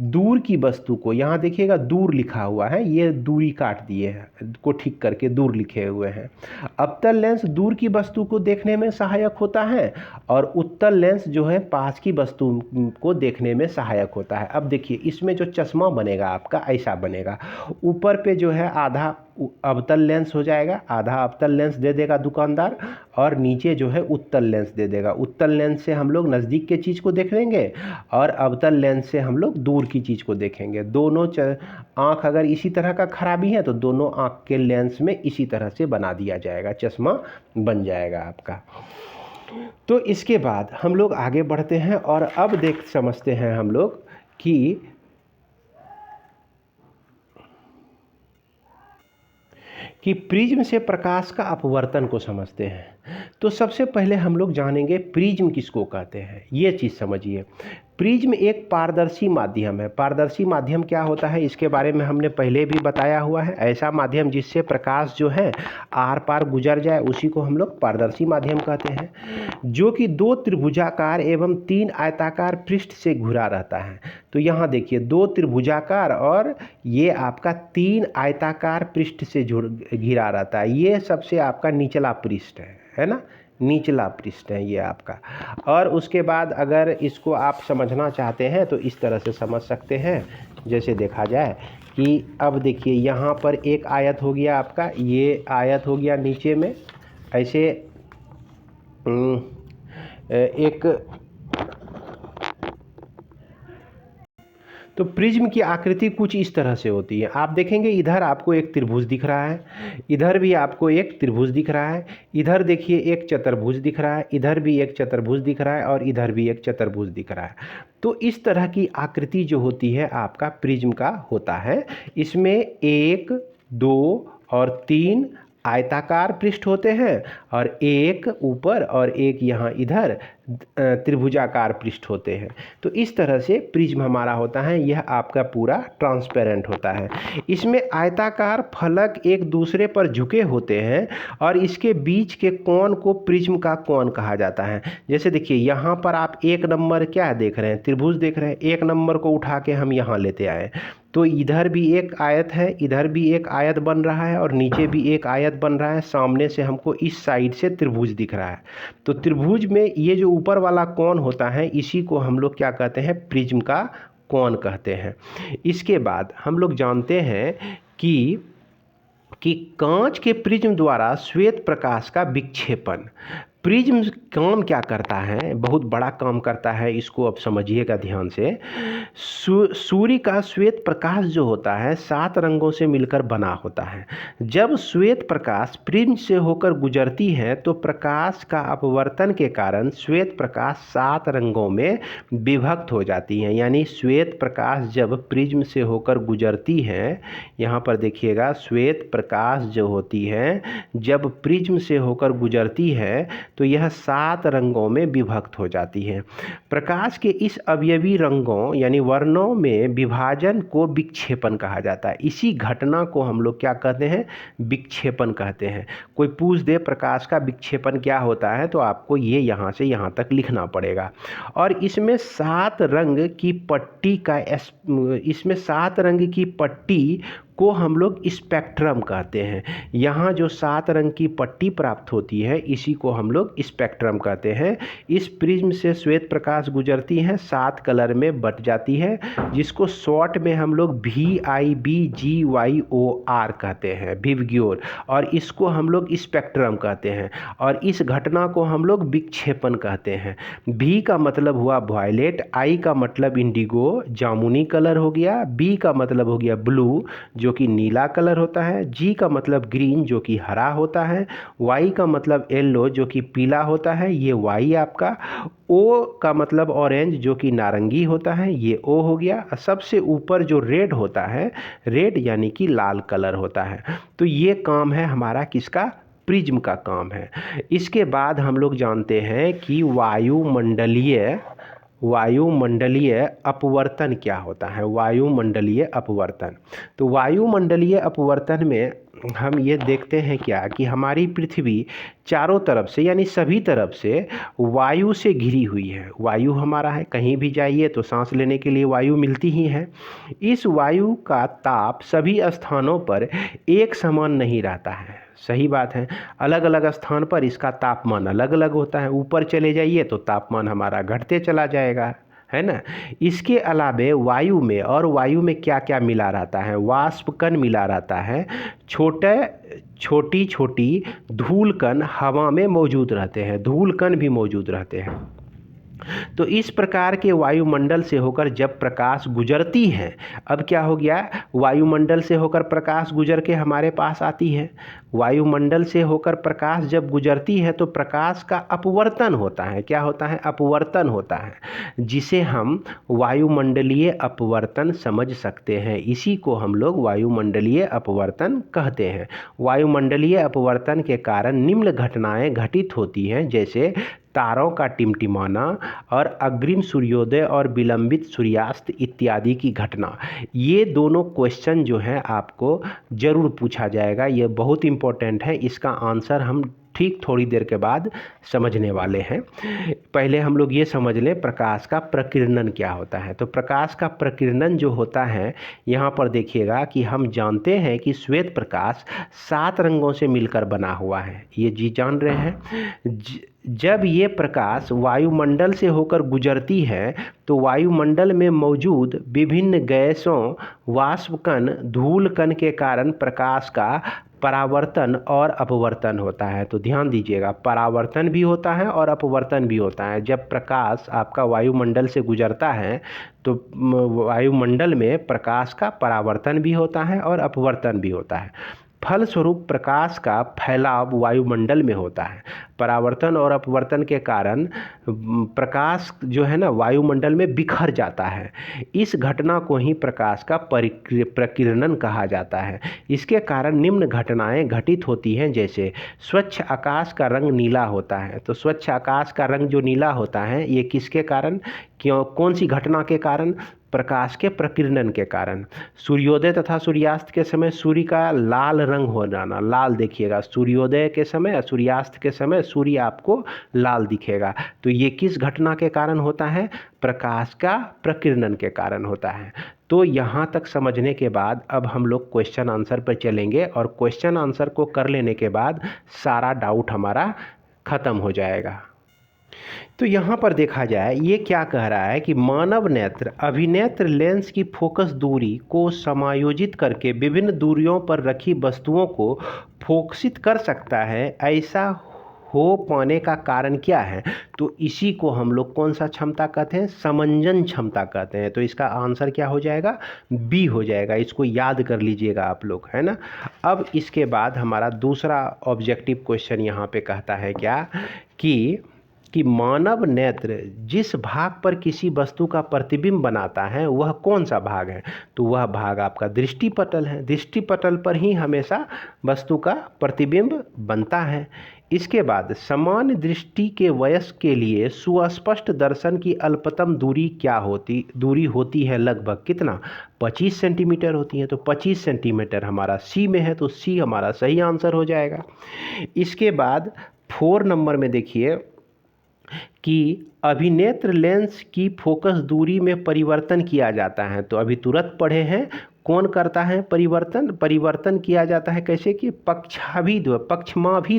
दूर की वस्तु को, यहाँ देखिएगा दूर लिखा हुआ है, ये दूरी काट दिए हैं को ठीक करके दूर लिखे हुए हैं। अवतल लेंस दूर की वस्तु को देखने में सहायक होता है और उत्तल लेंस जो है पास की वस्तु को देखने में सहायक होता है। अब देखिए, इसमें जो चश्मा बनेगा आपका ऐसा बनेगा, ऊपर पे जो है आधा अवतल लेंस हो जाएगा, आधा अवतल लेंस दे देगा दुकानदार, और नीचे जो है उत्तल लेंस दे देगा। उत्तल लेंस से हम लोग नज़दीक के चीज़ को देख लेंगे और अवतल लेंस से हम लोग दूर की चीज़ को देखेंगे। दोनों आँख अगर इसी तरह का खराबी है तो दोनों आँख के लेंस में इसी तरह से बना दिया जाएगा, चश्मा बन जाएगा आपका। तो इसके बाद हम लोग आगे बढ़ते हैं और अब समझते हैं हम लोग कि प्रिज्म से प्रकाश का अपवर्तन को समझते हैं। तो सबसे पहले हम लोग जानेंगे प्रिज्म किसको कहते हैं, ये चीज़ समझिए। प्रिज्म एक पारदर्शी माध्यम है। पारदर्शी माध्यम क्या होता है, इसके बारे में हमने पहले भी बताया हुआ है। ऐसा माध्यम जिससे प्रकाश जो है आर पार गुजर जाए, उसी को हम लोग पारदर्शी माध्यम कहते हैं, जो कि दो त्रिभुजाकार एवं तीन आयताकार पृष्ठ से घिरा रहता है। तो यहाँ देखिए, दो त्रिभुजाकार और ये आपका तीन आयताकार पृष्ठ से घिरा रहता है। ये सबसे आपका निचला पृष्ठ है ना, निचला पृष्ठ है ये आपका। और उसके बाद अगर इसको आप समझना चाहते हैं तो इस तरह से समझ सकते हैं, जैसे देखा जाए कि अब देखिए, यहाँ पर एक आयत हो गया आपका, ये आयत हो गया नीचे में ऐसे एक। तो प्रिज्म की आकृति कुछ इस तरह से होती है। आप देखेंगे इधर आपको एक त्रिभुज दिख रहा है, इधर भी आपको एक त्रिभुज दिख रहा है, इधर देखिए एक चतुर्भुज दिख रहा है, इधर भी एक चतुर्भुज दिख रहा है और इधर भी एक चतुर्भुज दिख रहा है। तो इस तरह की आकृति जो होती है आपका प्रिज्म का होता है। इसमें 1, 2 और 3 आयताकार पृष्ठ होते हैं और एक ऊपर और एक यहाँ इधर त्रिभुजाकार पृष्ठ होते हैं। तो इस तरह से प्रिज्म हमारा होता है, यह आपका पूरा ट्रांसपेरेंट होता है। इसमें आयताकार फलक एक दूसरे पर झुके होते हैं और इसके बीच के कोण को प्रिज्म का कोण कहा जाता है। जैसे देखिए, यहाँ पर आप 1 नंबर क्या देख रहे हैं, त्रिभुज देख रहे हैं। 1 नंबर को उठा के हम यहाँ लेते आए तो इधर भी एक आयत है, इधर भी एक आयत बन रहा है और नीचे भी एक आयत बन रहा है। सामने से हमको इस साइड से त्रिभुज दिख रहा है। तो त्रिभुज में ये जो ऊपर वाला कोण होता है इसी को हम लोग क्या कहते हैं, प्रिज्म का कोण कहते हैं। इसके बाद हम लोग जानते हैं कि कांच के प्रिज्म द्वारा श्वेत प्रकाश का विक्षेपण। प्रिज्म काम क्या करता है, बहुत बड़ा काम करता है, इसको अब समझिएगा ध्यान से। सूर्य का श्वेत प्रकाश जो होता है 7 रंगों से मिलकर बना होता है। जब श्वेत प्रकाश प्रिज्म से होकर गुजरती है तो प्रकाश का अपवर्तन के कारण श्वेत प्रकाश 7 रंगों में विभक्त हो जाती है। यानी श्वेत प्रकाश जब प्रिज्म से होकर गुजरती है, यहाँ पर देखिएगा, श्वेत प्रकाश जो होती है जब प्रिज्म से होकर गुजरती है तो यह 7 रंगों में विभक्त हो जाती है। प्रकाश के इस अवयवी रंगों यानी वर्णों में विभाजन को विक्षेपण कहा जाता है। इसी घटना को हम लोग क्या कहते हैं, विक्षेपण कहते हैं। कोई पूछ दे प्रकाश का विक्षेपण क्या होता है तो आपको ये यहाँ से यहाँ तक लिखना पड़ेगा। और इसमें 7 रंग की पट्टी का इसमें 7 रंग की पट्टी को हम लोग स्पेक्ट्रम कहते हैं। यहाँ जो 7 रंग की पट्टी प्राप्त होती है इसी को हम लोग स्पेक्ट्रम कहते हैं। इस प्रिज्म से श्वेत प्रकाश गुजरती है, 7 कलर में बट जाती है, जिसको शॉर्ट में हम लोग VIBGYOR कहते हैं, विबग्योर, और इसको हम लोग स्पेक्ट्रम कहते हैं। और इस घटना को हम लोग विक्षेपण कहते हैं। V का मतलब हुआ वॉयलेट, I का मतलब इंडिगो जामुनी कलर हो गया, B का मतलब हो गया ब्लू जो कि नीला कलर होता है, G का मतलब ग्रीन जो कि हरा होता है, Y का मतलब येलो जो कि पीला होता है, ये Y आपका, O का मतलब ऑरेंज जो कि नारंगी होता है, ये O हो गया। सबसे ऊपर जो रेड होता है, रेड यानी कि लाल कलर होता है। तो ये काम है हमारा किसका, प्रिज्म का काम है। इसके बाद हम लोग जानते हैं कि वायुमंडलीय अपवर्तन क्या होता है। वायुमंडलीय अपवर्तन, तो वायुमंडलीय अपवर्तन में हम ये देखते हैं क्या कि हमारी पृथ्वी चारों तरफ से यानी सभी तरफ से वायु से घिरी हुई है। वायु हमारा है, कहीं भी जाइए तो सांस लेने के लिए वायु मिलती ही है। इस वायु का ताप सभी स्थानों पर एक समान नहीं रहता है। सही बात है, अलग अलग स्थान पर इसका तापमान अलग अलग होता है। ऊपर चले जाइए तो तापमान हमारा घटते चला जाएगा, है ना। इसके अलावे वायु में क्या क्या मिला रहता है, वाष्प कण मिला रहता है, छोटी छोटी धूल कण हवा में मौजूद रहते हैं, धूल कण भी मौजूद रहते हैं। तो इस प्रकार के वायुमंडल से होकर जब प्रकाश गुजरती है, अब क्या हो गया, वायुमंडल से होकर प्रकाश गुजर के हमारे पास आती है। वायुमंडल से होकर प्रकाश जब गुजरती है तो प्रकाश का अपवर्तन होता है। क्या होता है, अपवर्तन होता है, जिसे हम वायुमंडलीय अपवर्तन समझ सकते हैं। इसी को हम लोग वायुमंडलीय अपवर्तन कहते हैं। वायुमंडलीय अपवर्तन के कारण निम्न घटनाएं घटित होती हैं, जैसे तारों का टिमटिमाना और अग्रिम सूर्योदय और विलंबित सूर्यास्त इत्यादि की घटना। ये दोनों क्वेश्चन जो है आपको ज़रूर पूछा जाएगा, ये बहुत इम्पोर्टेंट है। इसका आंसर हम ठीक थोड़ी देर के बाद समझने वाले हैं। पहले हम लोग ये समझ लें प्रकाश का प्रकीर्णन क्या होता है। तो प्रकाश का प्रकीर्णन जो होता है, यहाँ पर देखिएगा कि हम जानते हैं कि श्वेत प्रकाश 7 रंगों से मिलकर बना हुआ है, ये जी जान रहे हैं। जब ये प्रकाश वायुमंडल से होकर गुजरती है तो वायुमंडल में मौजूद विभिन्न गैसों, वाष्पकण, धूल कण के कारण प्रकाश का परावर्तन और अपवर्तन होता है। तो ध्यान दीजिएगा, परावर्तन भी होता है और अपवर्तन भी होता है। जब प्रकाश आपका वायुमंडल से गुजरता है तो वायुमंडल में प्रकाश का परावर्तन भी होता है और अपवर्तन भी होता है। फलस्वरूप प्रकाश का फैलाव वायुमंडल में होता है। परावर्तन और अपवर्तन के कारण प्रकाश जो है ना वायुमंडल में बिखर जाता है। इस घटना को ही प्रकाश का प्रकीर्णन कहा जाता है। इसके कारण निम्न घटनाएं घटित होती हैं, जैसे स्वच्छ आकाश का रंग नीला होता है। तो स्वच्छ आकाश का रंग जो नीला होता है ये किसके कारण, कौन सी घटना के कारण, प्रकाश के प्रकीर्णन के कारण। सूर्योदय तथा सूर्यास्त के समय सूर्य का लाल रंग हो जाना, लाल देखिएगा, सूर्योदय के समय और सूर्यास्त के समय सूर्य आपको लाल दिखेगा। तो ये किस घटना के कारण होता है? प्रकाश का प्रकीर्णन के कारण होता है। तो यहाँ तक समझने के बाद अब हम लोग क्वेश्चन आंसर पर चलेंगे और क्वेश्चन आंसर को कर लेने के बाद सारा डाउट हमारा खत्म हो जाएगा। तो यहाँ पर देखा जाए ये क्या कह रहा है कि मानव नेत्र अभिनेत्र लेंस की फोकस दूरी को समायोजित करके विभिन्न दूरियों पर रखी वस्तुओं को फोकसित कर सकता है। ऐसा हो पाने का कारण क्या है? तो इसी को हम लोग कौन सा क्षमता कहते हैं? समंजन क्षमता कहते हैं। तो इसका आंसर क्या हो जाएगा? बी हो जाएगा। इसको याद कर लीजिएगा आप लोग, है ना। अब इसके बाद हमारा दूसरा ऑब्जेक्टिव क्वेश्चन यहाँ पे कहता है क्या कि मानव नेत्र जिस भाग पर किसी वस्तु का प्रतिबिंब बनाता है वह कौन सा भाग है? तो वह भाग आपका दृष्टिपटल है। दृष्टिपटल पर ही हमेशा वस्तु का प्रतिबिंब बनता है। इसके बाद सामान्य दृष्टि के वयस्क के लिए सुस्पष्ट दर्शन की अल्पतम दूरी होती है लगभग कितना? 25 सेंटीमीटर होती है। तो 25 सेंटीमीटर हमारा सी में है, तो सी हमारा सही आंसर हो जाएगा। इसके बाद 4 नंबर में देखिए कि अभिनेत्र लेंस की फोकस दूरी में परिवर्तन किया जाता है। तो अभी तुरंत पढ़े हैं, कौन करता है परिवर्तन किया जाता है कैसे? कि पक्षमाभी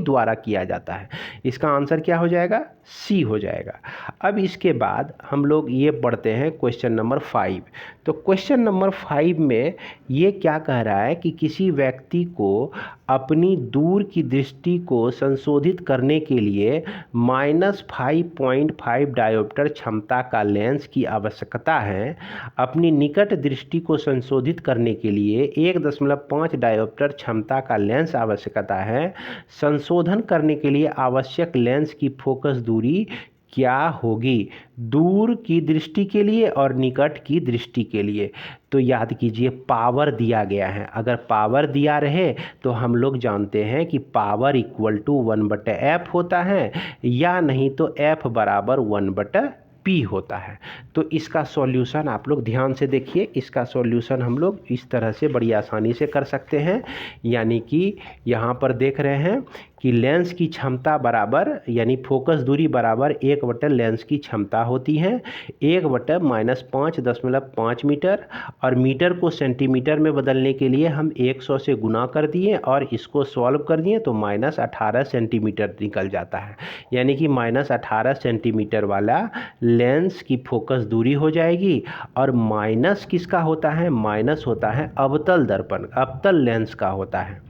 द्वारा किया जाता है। इसका आंसर क्या हो जाएगा? सी हो जाएगा। अब इसके बाद हम लोग ये पढ़ते हैं क्वेश्चन नंबर 5। तो क्वेश्चन नंबर 5 में ये क्या कह रहा है कि किसी व्यक्ति को अपनी दूर की दृष्टि को संशोधित करने के लिए -5.5 डायोप्टर क्षमता का लेंस की आवश्यकता है। अपनी निकट दृष्टि को संशोधित करने के लिए 1.5 डायोप्टर क्षमता का लेंस आवश्यकता है। संशोधन करने के लिए आवश्यक लेंस की फोकस दूरी क्या होगी? दूर की दृष्टि के लिए और निकट की दृष्टि के लिए। तो याद कीजिए पावर दिया गया है। अगर पावर दिया रहे तो हम लोग जानते हैं कि पावर इक्वल टू 1/f होता है, या नहीं तो f बराबर 1/p होता है। तो इसका सॉल्यूशन आप लोग ध्यान से देखिए। इसका सॉल्यूशन हम लोग इस तरह से बड़ी आसानी से कर सकते हैं। यानी कि यहाँ पर देख रहे हैं कि लेंस की क्षमता बराबर यानी फोकस दूरी बराबर 1/, लेंस की क्षमता होती है 1/-5.5 मीटर, और मीटर को सेंटीमीटर में बदलने के लिए हम 100 से गुना कर दिए और इसको सॉल्व कर दिए तो -18 सेंटीमीटर निकल जाता है। यानी कि -18 सेंटीमीटर वाला लेंस की फोकस दूरी हो जाएगी। और माइनस किसका होता है? माइनस होता है अवतल दर्पण, अवतल लेंस का होता है।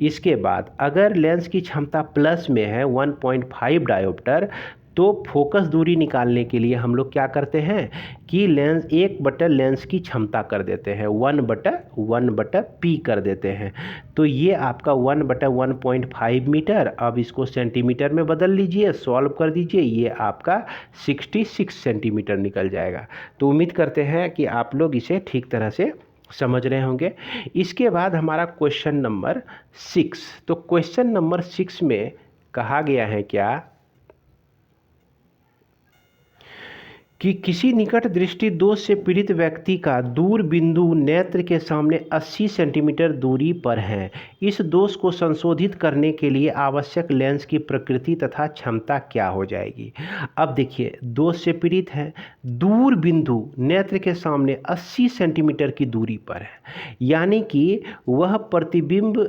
इसके बाद अगर लेंस की क्षमता प्लस में है 1.5 डायोप्टर, तो फोकस दूरी निकालने के लिए हम लोग क्या करते हैं कि लेंस 1/, लेंस की क्षमता कर देते हैं 1/p कर देते हैं। तो ये आपका 1/1.5 मीटर। अब इसको सेंटीमीटर में बदल लीजिए, सॉल्व कर दीजिए, ये आपका 66 सेंटीमीटर निकल जाएगा। तो उम्मीद करते हैं कि आप लोग इसे ठीक तरह से समझ रहे होंगे। इसके बाद हमारा क्वेश्चन नंबर 6। तो क्वेश्चन नंबर 6 में कहा गया है क्या कि किसी निकट दृष्टि दोष से पीड़ित व्यक्ति का दूर बिंदु नेत्र के सामने 80 सेंटीमीटर दूरी पर है। इस दोष को संशोधित करने के लिए आवश्यक लेंस की प्रकृति तथा क्षमता क्या हो जाएगी? अब देखिए दोष से पीड़ित है, दूर बिंदु नेत्र के सामने 80 सेंटीमीटर की दूरी पर है, यानी कि वह प्रतिबिंब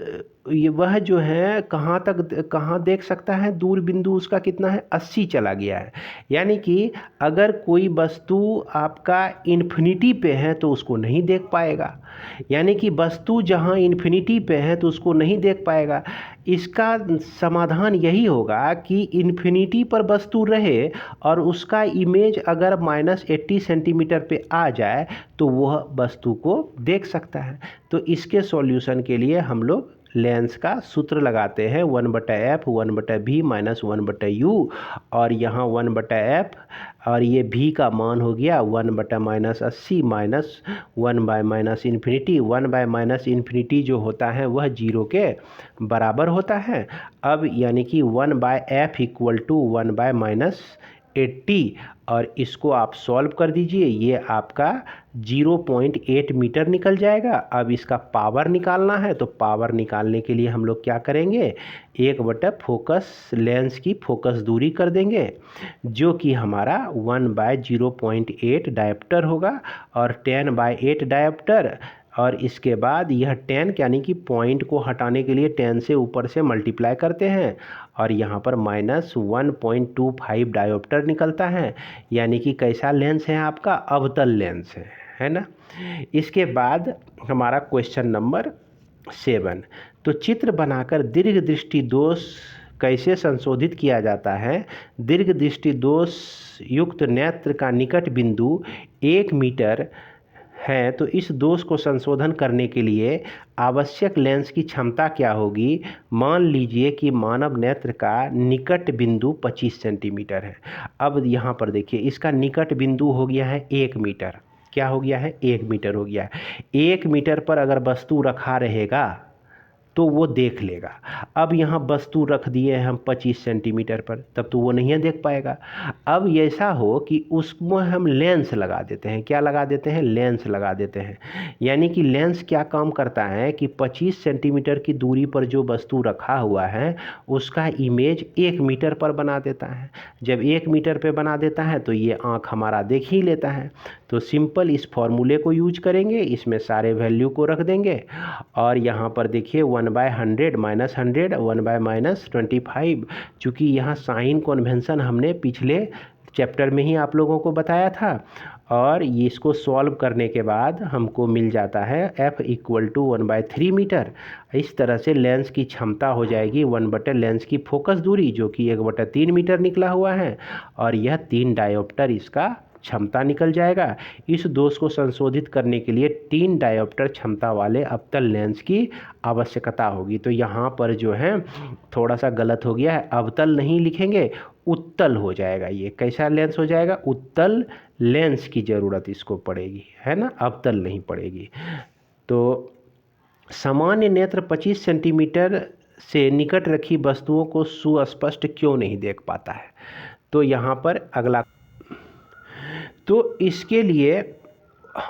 वह जो है कहाँ देख सकता है? दूर बिंदु उसका कितना है? 80 चला गया है। यानी कि अगर कोई वस्तु आपका इन्फिनिटी पे है तो उसको नहीं देख पाएगा। यानी कि वस्तु जहाँ इन्फिनिटी पे है तो उसको नहीं देख पाएगा। इसका समाधान यही होगा कि इन्फिनिटी पर वस्तु रहे और उसका इमेज अगर -80 सेंटीमीटर पे आ जाए तो वह वस्तु को देख सकता है। तो इसके सॉल्यूशन के लिए हम लोग लेंस का सूत्र लगाते हैं 1/f 1/b - 1/u, और यहाँ 1/f और ये v का मान हो गया 1/-80 माइनस 1/-इन्फिनिटी। 1/-इन्फिनिटी जो होता है वह 0 के बराबर होता है। अब यानी कि 1/f = 1/-80 80 और इसको आप सॉल्व कर दीजिए, ये आपका 0.8 मीटर निकल जाएगा। अब इसका पावर निकालना है, तो पावर निकालने के लिए हम लोग क्या करेंगे, 1/फोकस लेंस की फोकस दूरी कर देंगे, जो कि हमारा 1/0.8 डायोप्टर होगा, और 10/8 डायोप्टर, और इसके बाद यह 10 यानी कि पॉइंट को हटाने के लिए 10 से ऊपर से मल्टीप्लाई करते हैं, और यहाँ पर -1.25 डायोप्टर निकलता है, यानी कि कैसा लेंस है आपका, अवतल लेंस है ना। इसके बाद हमारा क्वेश्चन नंबर 7, तो चित्र बनाकर दीर्घ दृष्टि दोष कैसे संशोधित किया जाता है। दीर्घ दृष्टि दोष युक्त नेत्र का निकट बिंदु 1 मीटर है, तो इस दोष को संशोधन करने के लिए आवश्यक लेंस की क्षमता क्या होगी। मान लीजिए कि मानव नेत्र का निकट बिंदु 25 सेंटीमीटर है। अब यहाँ पर देखिए, इसका निकट बिंदु हो गया है 1 मीटर। क्या हो गया है, 1 मीटर हो गया है। 1 मीटर पर अगर वस्तु रखा रहेगा तो वो देख लेगा। अब यहाँ वस्तु रख दिए हम 25 सेंटीमीटर पर, तब तो वो नहीं देख पाएगा। अब ऐसा हो कि उसमें हम लेंस लगा देते हैं। क्या लगा देते हैं, लेंस लगा देते हैं। यानी कि लेंस क्या काम करता है कि 25 सेंटीमीटर की दूरी पर जो वस्तु रखा हुआ है उसका इमेज 1 मीटर पर बना देता है। जब 1 मीटर पर बना देता है तो ये आँख हमारा देख ही लेता है। तो सिंपल इस फॉर्मूले को यूज करेंगे, इसमें सारे वैल्यू को रख देंगे, और यहाँ पर देखिए 1/100 -100 1/-25, चूँकि यहाँ साइन कन्वेंशन हमने पिछले चैप्टर में ही आप लोगों को बताया था, और इसको सॉल्व करने के बाद हमको मिल जाता है F = 1/3 मीटर। इस तरह से लेंस की क्षमता हो जाएगी 1/, लेंस की फोकस दूरी जो कि 1/3 मीटर निकला हुआ है, और यह 3 डायोप्टर इसका क्षमता निकल जाएगा। इस दोष को संशोधित करने के लिए 3 डायोप्टर क्षमता वाले अवतल लेंस की आवश्यकता होगी। तो यहाँ पर जो है थोड़ा सा गलत हो गया है, अवतल नहीं लिखेंगे, उत्तल हो जाएगा। ये कैसा लेंस हो जाएगा, उत्तल लेंस की ज़रूरत इसको पड़ेगी, है ना, अवतल नहीं पड़ेगी। तो सामान्य नेत्र 25 सेंटीमीटर से निकट रखी वस्तुओं को सुस्पष्ट क्यों नहीं देख पाता है। तो यहाँ पर अगला, तो इसके लिए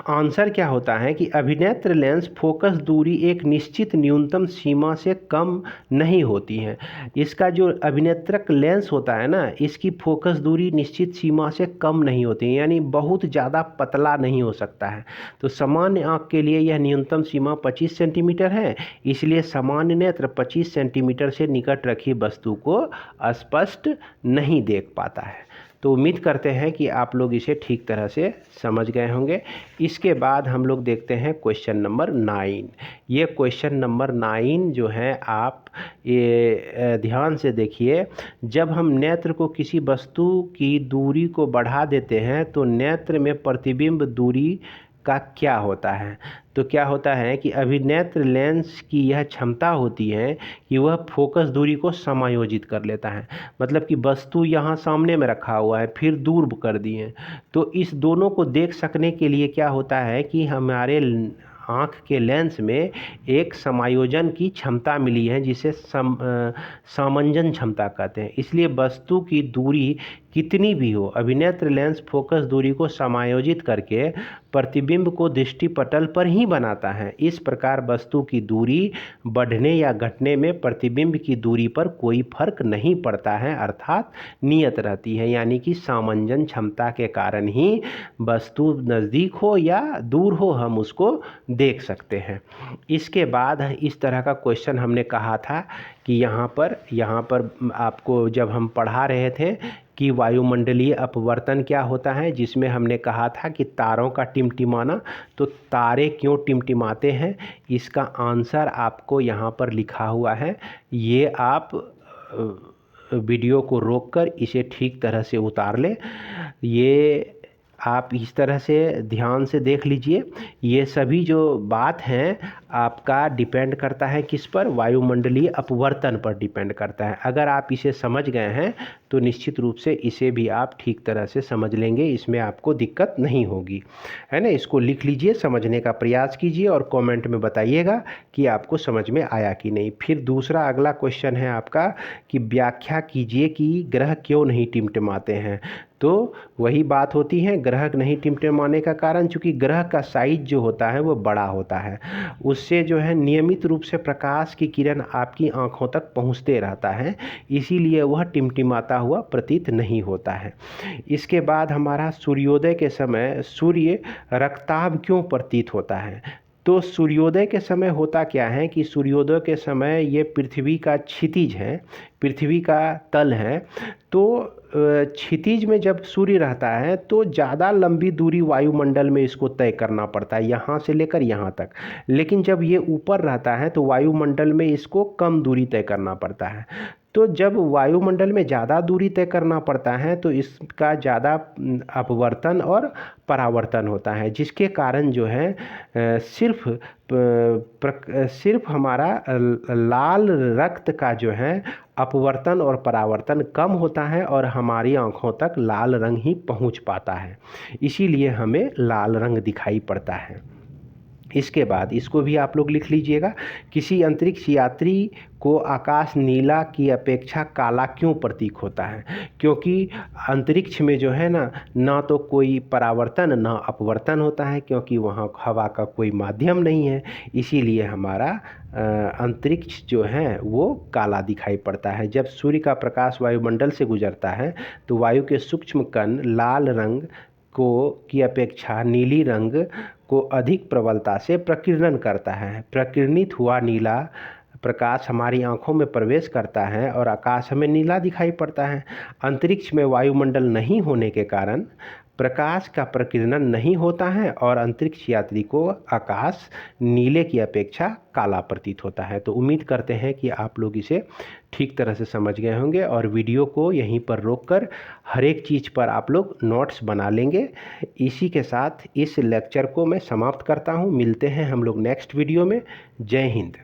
आंसर क्या होता है कि अभिनेत्र लेंस फोकस दूरी एक निश्चित न्यूनतम सीमा से कम नहीं होती है। इसका जो अभिनेत्रक लेंस होता है ना, इसकी फोकस दूरी निश्चित सीमा से कम नहीं होती है, यानी बहुत ज़्यादा पतला नहीं हो सकता है। तो सामान्य आँख के लिए यह न्यूनतम सीमा 25 सेंटीमीटर है, इसलिए सामान्य नेत्र 25 सेंटीमीटर से निकट रखी वस्तु को स्पष्ट नहीं देख पाता है। तो उम्मीद करते हैं कि आप लोग इसे ठीक तरह से समझ गए होंगे। इसके बाद हम लोग देखते हैं क्वेश्चन नंबर 9। ये क्वेश्चन नंबर 9 जो है, आप ये ध्यान से देखिए। जब हम नेत्र को किसी वस्तु की दूरी को बढ़ा देते हैं तो नेत्र में प्रतिबिंब दूरी का क्या होता है। तो क्या होता है कि अभिनेत्र लेंस की यह क्षमता होती है कि वह फोकस दूरी को समायोजित कर लेता है। मतलब कि वस्तु यहाँ सामने में रखा हुआ है, फिर दूर कर दिए, तो इस दोनों को देख सकने के लिए क्या होता है कि हमारे आँख के लेंस में एक समायोजन की क्षमता मिली है, जिसे सामंजन क्षमता कहते हैं। इसलिए वस्तु की दूरी कितनी भी हो, अभिनेत्र लेंस फोकस दूरी को समायोजित करके प्रतिबिंब को दृष्टिपटल पर ही बनाता है। इस प्रकार वस्तु की दूरी बढ़ने या घटने में प्रतिबिंब की दूरी पर कोई फर्क नहीं पड़ता है, अर्थात नियत रहती है। यानी कि सामंजन क्षमता के कारण ही वस्तु नज़दीक हो या दूर हो, हम उसको देख सकते हैं। इसके बाद इस तरह का क्वेश्चन हमने कहा था कि यहाँ पर आपको जब हम पढ़ा रहे थे कि वायुमंडलीय अपवर्तन क्या होता है, जिसमें हमने कहा था कि तारों का टिमटिमाना, तो तारे क्यों टिमटिमाते हैं, इसका आंसर आपको यहाँ पर लिखा हुआ है। ये आप वीडियो को रोककर इसे ठीक तरह से उतार लें। ये आप इस तरह से ध्यान से देख लीजिए। ये सभी जो बात हैं आपका डिपेंड करता है किस पर, वायुमंडलीय अपवर्तन पर डिपेंड करता है। अगर आप इसे समझ गए हैं तो निश्चित रूप से इसे भी आप ठीक तरह से समझ लेंगे, इसमें आपको दिक्कत नहीं होगी, है ना। इसको लिख लीजिए, समझने का प्रयास कीजिए और कमेंट में बताइएगा कि आपको समझ में आया कि नहीं। फिर दूसरा अगला क्वेश्चन है आपका कि व्याख्या कीजिए कि ग्रह क्यों नहीं टिमटिमाते हैं। तो वही बात होती है ग्रह नहीं टिमटिमाने का कारण, चूँकि ग्रह का साइज जो होता है वो बड़ा होता है, उससे जो है नियमित रूप से प्रकाश की किरण आपकी आँखों तक पहुँचते रहता है, इसीलिए वह टिमटिमाता हुआ प्रतीत नहीं होता है। इसके बाद हमारा सूर्योदय के समय सूर्य रक्ताभ क्यों प्रतीत होता है? तो सूर्योदय के समय होता क्या है कि सूर्योदय के समय ये पृथ्वी का क्षितिज है, पृथ्वी का तल है, तो क्षितिज में जब सूर्य रहता है तो ज़्यादा लंबी दूरी वायुमंडल में इसको तय करना पड़ता है, यहाँ से लेकर यहाँ तक। लेकिन जब ये ऊपर रहता है तो वायुमंडल में इसको कम दूरी तय करना पड़ता है। तो जब वायुमंडल में ज़्यादा दूरी तय करना पड़ता है तो इसका ज़्यादा अपवर्तन और परावर्तन होता है, जिसके कारण जो है सिर्फ हमारा लाल रक्त का जो है अपवर्तन और परावर्तन कम होता है और हमारी आँखों तक लाल रंग ही पहुँच पाता है, इसीलिए हमें लाल रंग दिखाई पड़ता है। इसके बाद इसको भी आप लोग लिख लीजिएगा, किसी अंतरिक्ष यात्री को आकाश नीला की अपेक्षा काला क्यों प्रतीक होता है? क्योंकि अंतरिक्ष में जो है ना तो कोई परावर्तन ना अपवर्तन होता है, क्योंकि वहाँ हवा का कोई माध्यम नहीं है, इसीलिए हमारा अंतरिक्ष जो है वो काला दिखाई पड़ता है। जब सूर्य का प्रकाश वायुमंडल से गुजरता है तो वायु के सूक्ष्म कण लाल रंग की अपेक्षा नीली रंग को अधिक प्रबलता से प्रकीर्णन करता है। प्रकीर्णित हुआ नीला प्रकाश हमारी आंखों में प्रवेश करता है और आकाश हमें नीला दिखाई पड़ता है। अंतरिक्ष में वायुमंडल नहीं होने के कारण प्रकाश का प्रकीर्णन नहीं होता है और अंतरिक्ष यात्री को आकाश नीले की अपेक्षा काला प्रतीत होता है। तो उम्मीद करते हैं कि आप लोग इसे ठीक तरह से समझ गए होंगे और वीडियो को यहीं पर रोककर हर एक चीज़ पर आप लोग नोट्स बना लेंगे। इसी के साथ इस लेक्चर को मैं समाप्त करता हूँ। मिलते हैं हम लोग नेक्स्ट वीडियो में। जय हिंद।